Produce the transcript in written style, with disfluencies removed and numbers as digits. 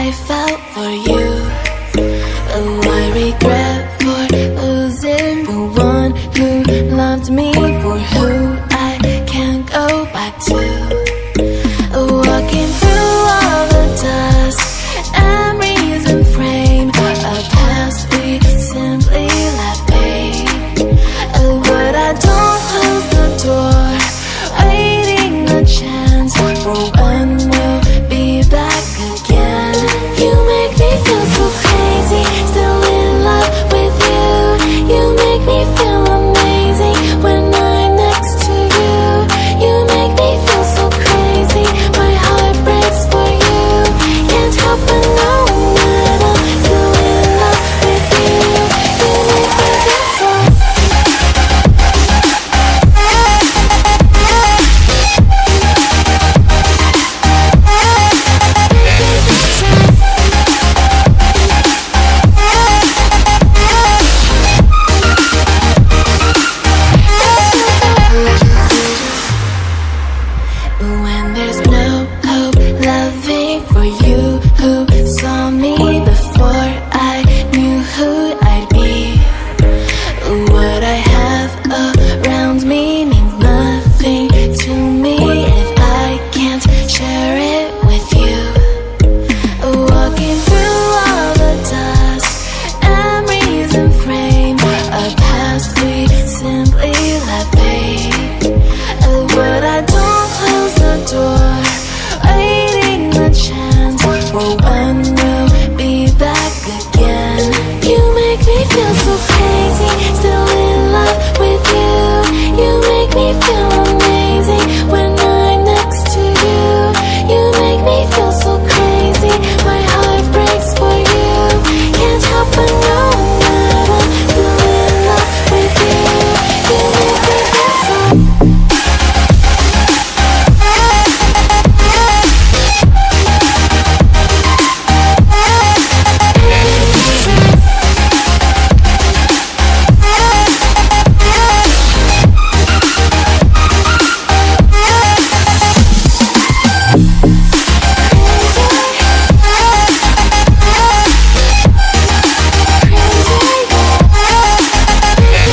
I felt for you. Oh, I regret for losing the one who loved me, for who I can't go back to. Walking through all the dust, memories and frame, a past we simply let fade. But I don't close the door, waiting a chance for when we'll be back again. You make me feel so crazy, still in love with you. You make me feel amazing when I'm next to you. You make me feel so crazy, my heart breaks for you. Can't help but know that I'm still in love with you. You make me feel so. When there's no hope, loving for you who saw me before I knew who I'd be. What I have around me means nothing to me if I can't share it with you. Walking through all the dust, memories and frame, a past we simply let fade. But I don't close the door, waiting a chance for when